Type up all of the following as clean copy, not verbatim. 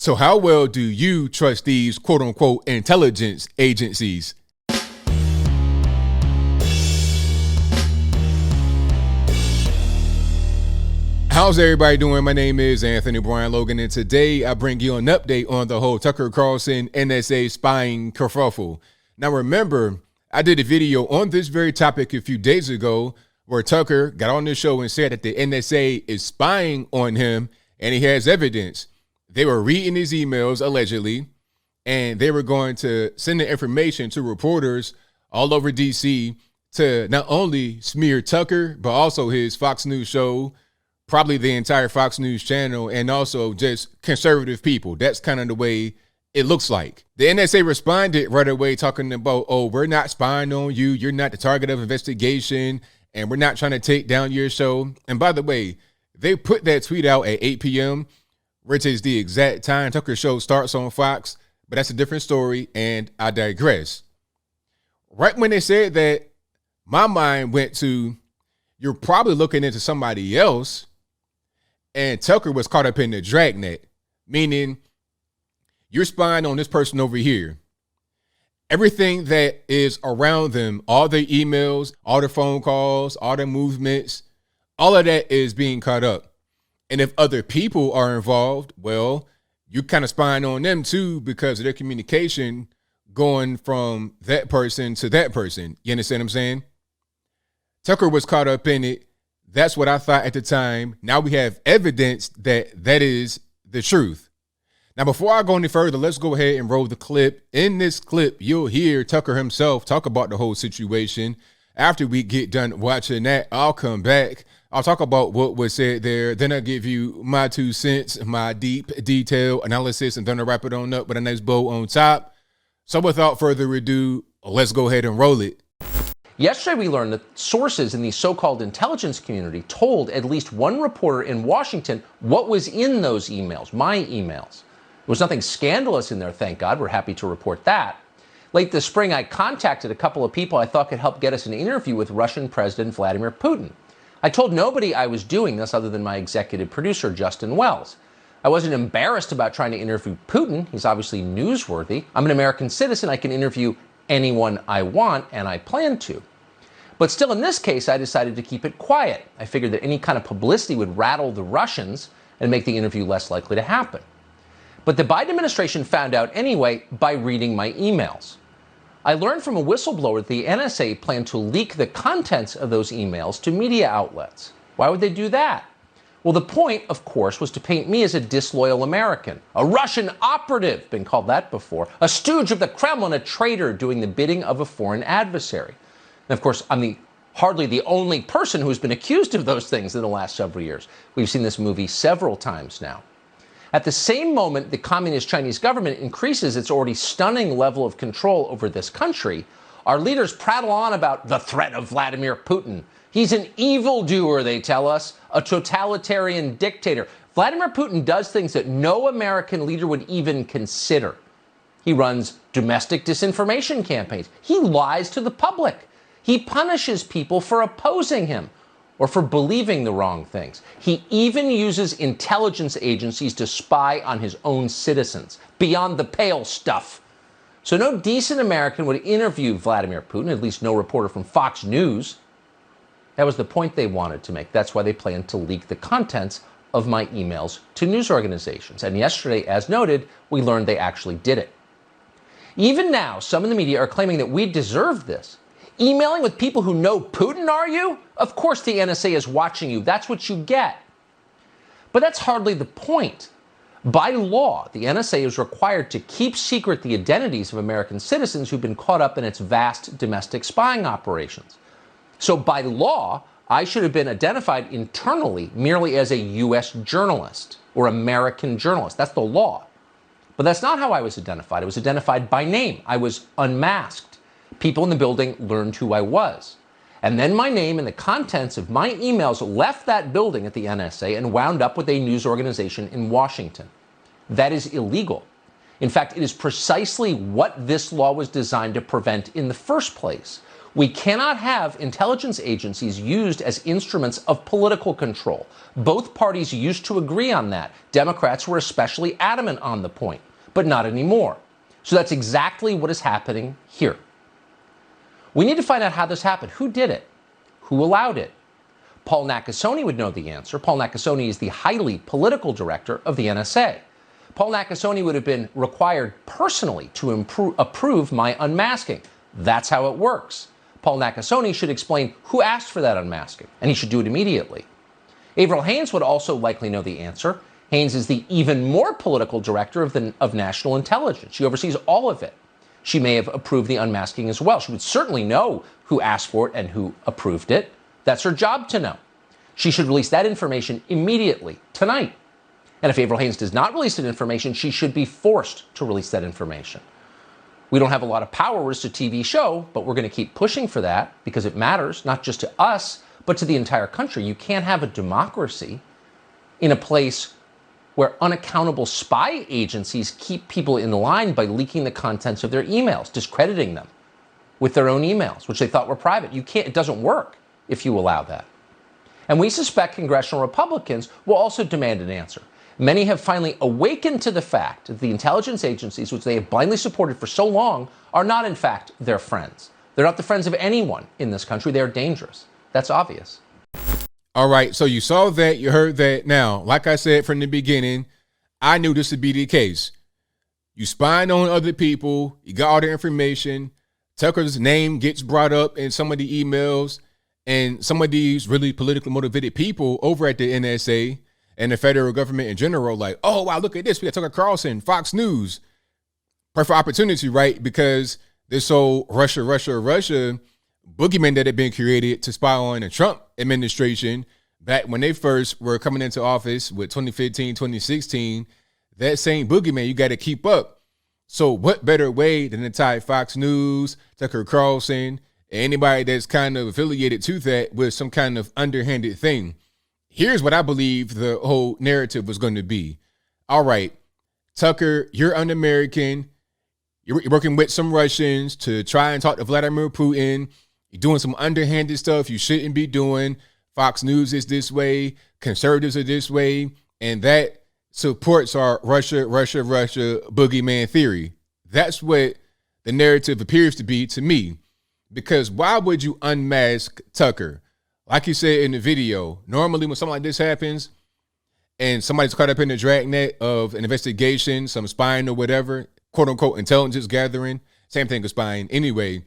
So how well do you trust these quote unquote intelligence agencies? How's everybody doing? My name is Anthony Brian Logan, and today I bring you an update on the whole Tucker Carlson NSA spying kerfuffle. Now remember, I did a video on this very topic a few days ago where Tucker got on the show and said that the NSA is spying on him and he has evidence. They were reading his emails, allegedly, and they were going to send the information to reporters all over D.C. to not only smear Tucker, but also his Fox News show, probably the entire Fox News channel, and also just conservative people. That's kind of the way it looks like. The NSA responded right away talking about, oh, we're not spying on you. You're not the target of investigation, and we're not trying to take down your show. And by the way, they put that tweet out at 8 p.m., which is the exact time Tucker's show starts on Fox, but that's a different story, and I digress. Right when they said that, my mind went to, you're probably looking into somebody else, and Tucker was caught up in the dragnet, meaning you're spying on this person over here. Everything that is around them, all their emails, all their phone calls, all their movements, all of that is being caught up. And if other people are involved, well, you're kind of spying on them too because of their communication going from that person to that person. You understand what I'm saying? Tucker was caught up in it. That's what I thought at the time. Now we have evidence that that is the truth. Now, before I go any further, let's go ahead and roll the clip. In this clip, you'll hear Tucker himself talk about the whole situation. After we get done watching that, I'll come back. I'll talk about what was said there. Then I'll give you my 2 cents, my deep detail analysis, and then I'll wrap it on up with a nice bow on top. So without further ado, let's go ahead and roll it. Yesterday, we learned that sources in the so-called intelligence community told at least one reporter in Washington what was in those emails, my emails. There was nothing scandalous in there, thank God. We're happy to report that. Late this spring, I contacted a couple of people I thought could help get us an interview with Russian President Vladimir Putin. I told nobody I was doing this other than my executive producer, Justin Wells. I wasn't embarrassed about trying to interview Putin. He's obviously newsworthy. I'm an American citizen. I can interview anyone I want, and I plan to. But still, in this case, I decided to keep it quiet. I figured that any kind of publicity would rattle the Russians and make the interview less likely to happen. But the Biden administration found out anyway by reading my emails. I learned from a whistleblower that the NSA planned to leak the contents of those emails to media outlets. Why would they do that? Well, the point, of course, was to paint me as a disloyal American, a Russian operative, been called that before, a stooge of the Kremlin, a traitor doing the bidding of a foreign adversary. And of course, I'm hardly the only person who's been accused of those things in the last several years. We've seen this movie several times now. At the same moment, the communist Chinese government increases its already stunning level of control over this country, our leaders prattle on about the threat of Vladimir Putin. He's an evildoer, they tell us, a totalitarian dictator. Vladimir Putin does things that no American leader would even consider. He runs domestic disinformation campaigns. He lies to the public. He punishes people for opposing him or for believing the wrong things. He even uses intelligence agencies to spy on his own citizens. Beyond the pale stuff. So no decent American would interview Vladimir Putin, at least no reporter from Fox News. That was the point they wanted to make. That's why they planned to leak the contents of my emails to news organizations. And yesterday, as noted, we learned they actually did it. Even now, some in the media are claiming that we deserve this. Emailing with people who know Putin, are you? Of course the NSA is watching you. That's what you get. But that's hardly the point. By law, the NSA is required to keep secret the identities of American citizens who've been caught up in its vast domestic spying operations. So by law, I should have been identified internally merely as a U.S. journalist or American journalist. That's the law. But that's not how I was identified. I was identified by name. I was unmasked. People in the building learned who I was. And then my name and the contents of my emails left that building at the NSA and wound up with a news organization in Washington. That is illegal. In fact, it is precisely what this law was designed to prevent in the first place, We cannot have intelligence agencies used as instruments of political control. Both parties used to agree on that. Democrats were especially adamant on the point, but not anymore. So that's exactly what is happening here. We need to find out how this happened. Who did it? Who allowed it? Paul Nakasone would know the answer. Paul Nakasone is the highly political director of the NSA. Paul Nakasone would have been required personally to approve my unmasking. That's how it works. Paul Nakasone should explain who asked for that unmasking, and he should do it immediately. Avril Haines would also likely know the answer. Haines is the even more political director of national intelligence. She oversees all of it. She may have approved the unmasking as well. She would certainly know who asked for it and who approved it. That's her job to know. She should release that information immediately, tonight. And if Avril Haines does not release that information, she should be forced to release that information. We don't have a lot of power as a TV show, but we're going to keep pushing for that because it matters, not just to us, but to the entire country. You can't have a democracy in a place where unaccountable spy agencies keep people in line by leaking the contents of their emails, discrediting them with their own emails, which they thought were private. It doesn't work if you allow that. And we suspect congressional Republicans will also demand an answer. Many have finally awakened to the fact that the intelligence agencies, which they have blindly supported for so long, are not, in fact, their friends. They're not the friends of anyone in this country. They're dangerous. That's obvious. All right, so you saw that, you heard that. Now, like I said from the beginning, I knew this would be the case. You spying on other people, you got all the information, Tucker's name gets brought up in some of the emails, and some of these really politically motivated people over at the NSA and the federal government in general, like, oh, wow, look at this. We got Tucker Carlson, Fox News. Perfect opportunity, right? Because this whole Russia boogeyman that had been created to spy on the Trump administration back when they first were coming into office with 2015, 2016, that same boogeyman you got to keep up. So what better way than to tie Fox News, Tucker Carlson, anybody that's kind of affiliated to that with some kind of underhanded thing? Here's what I believe the whole narrative was going to be. All right, Tucker, you're un-American. You're working with some Russians to try and talk to Vladimir Putin. You're doing some underhanded stuff you shouldn't be doing. Fox News is this way. Conservatives are this way. And that supports our Russia boogeyman theory. That's what the narrative appears to be to me. Because why would you unmask Tucker? Like you said in the video, normally when something like this happens and somebody's caught up in the dragnet of an investigation, some spying or whatever, quote unquote intelligence gathering, same thing as spying anyway.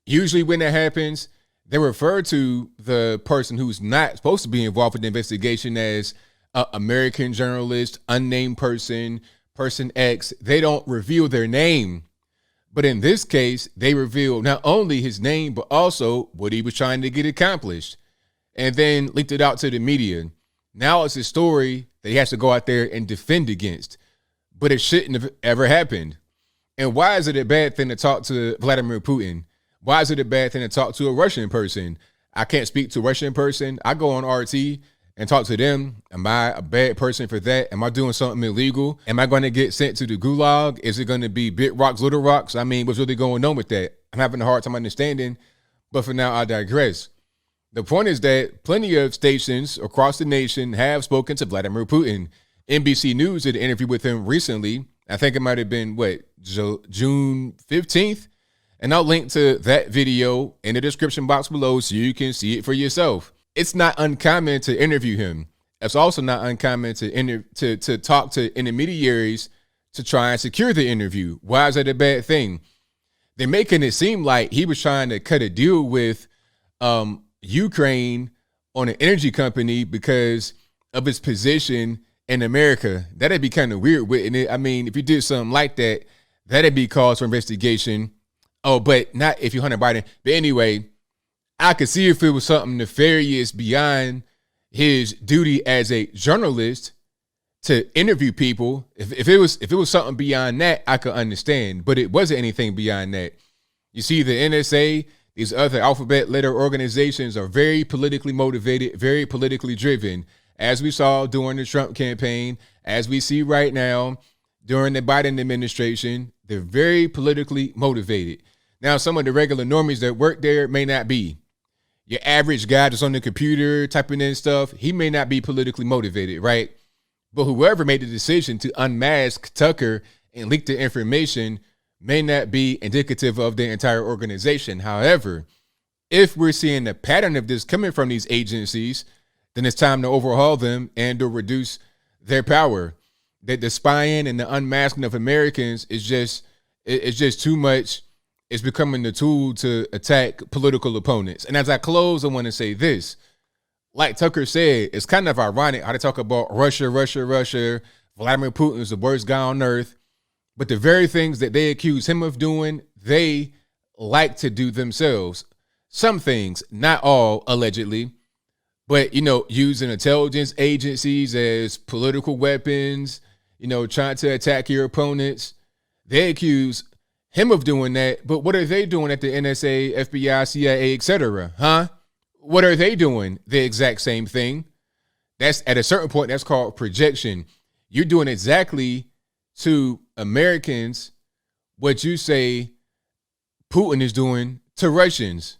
Usually when that happens, they refer to the person who's not supposed to be involved with the investigation as American journalist, unnamed person, person X. They don't reveal their name. But in this case, they revealed not only his name, but also what he was trying to get accomplished, and then leaked it out to the media. Now it's a story that he has to go out there and defend against, but it shouldn't have ever happened. And why is it a bad thing to talk to Vladimir Putin? Why is it a bad thing to talk to a Russian person? I can't speak to a Russian person. I go on RT and talk to them. Am I a bad person for that? Am I doing something illegal? Am I going to get sent to the gulag? Is it going to be big rocks, little rocks? I mean, what's really going on with that? I'm having a hard time understanding, but for now, I digress. The point is that plenty of stations across the nation have spoken to Vladimir Putin. NBC News did an interview with him recently. I think it might have been, June 15th? And I'll link to that video in the description box below so you can see it for yourself. It's not uncommon to interview him. It's also not uncommon to talk to intermediaries to try and secure the interview. Why is that a bad thing? They're making it seem like he was trying to cut a deal with Ukraine on an energy company because of his position in America. That'd be kind of weird, wouldn't it? I mean, if you did something like that, that'd be cause for investigation. Oh, but not if you're Hunter Biden. But anyway, I could see if it was something nefarious beyond his duty as a journalist to interview people. If it was something beyond that, I could understand. But it wasn't anything beyond that. You see, the NSA, these other alphabet letter organizations are very politically motivated, very politically driven, as we saw during the Trump campaign, as we see right now during the Biden administration. They're very politically motivated. Now, some of the regular normies that work there may not be. Your average guy that's on the computer typing in stuff, he may not be politically motivated, right? But whoever made the decision to unmask Tucker and leak the information may not be indicative of the entire organization. However, if we're seeing a pattern of this coming from these agencies, then it's time to overhaul them and or reduce their power. That the spying and the unmasking of Americans is just too much. It's becoming the tool to attack political opponents. And as I close, I want to say this. Like Tucker said, it's kind of ironic how they talk about Russia. Vladimir Putin is the worst guy on earth. But the very things that they accuse him of doing, they like to do themselves. Some things, not all, allegedly. But, using intelligence agencies as political weapons, trying to attack your opponents. They accuse him of doing that. But what are they doing at the NSA, FBI, CIA, etc.? Huh? What are they doing? The exact same thing. That's at a certain point, that's called projection. You're doing exactly to Americans what you say Putin is doing to Russians.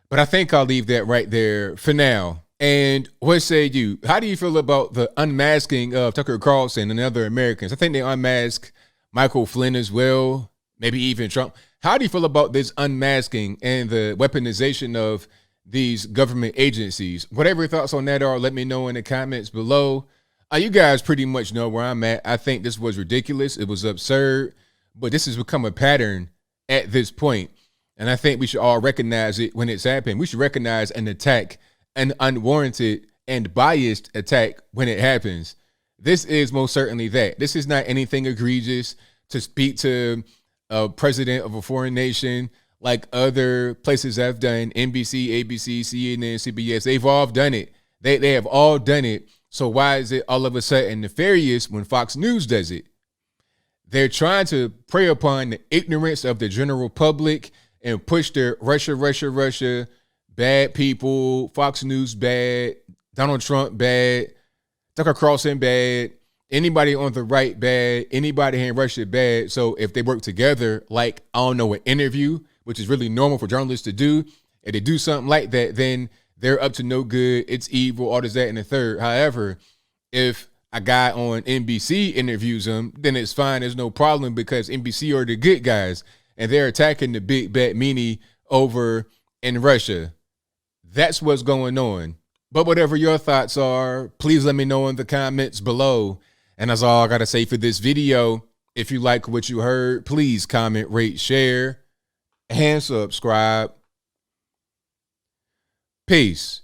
But I think I'll leave that right there for now. And what say you? How do you feel about the unmasking of Tucker Carlson and other Americans? I think they unmasked Michael Flynn as well, maybe even Trump. How do you feel about this unmasking and the weaponization of these government agencies? Whatever your thoughts on that are, let me know in the comments below. You guys pretty much know where I'm at. I think this was ridiculous. It was absurd, but this has become a pattern at this point. And I think we should all recognize it when it's happened. We should recognize an attack, an unwarranted and biased attack when it happens. This is most certainly that. This is not anything egregious to speak to a president of a foreign nation like other places have done. NBC, ABC, CNN, CBS, they've all done it. They have all done it. So why is it all of a sudden nefarious when Fox News does it? They're trying to prey upon the ignorance of the general public and push their Russia, bad people, Fox News bad, Donald Trump bad, Tucker Carlson bad, anybody on the right bad, anybody here in Russia bad. So if they work together, like, I don't know, an interview, which is really normal for journalists to do, if they do something like that, then they're up to no good. It's evil, all this, that, and the third. However, if a guy on NBC interviews him, then it's fine. There's no problem because NBC are the good guys and they're attacking the big bad meanie over in Russia. That's what's going on. But whatever your thoughts are, please let me know in the comments below. And that's all I got to say for this video. If you like what you heard, please comment, rate, share, and subscribe. Peace.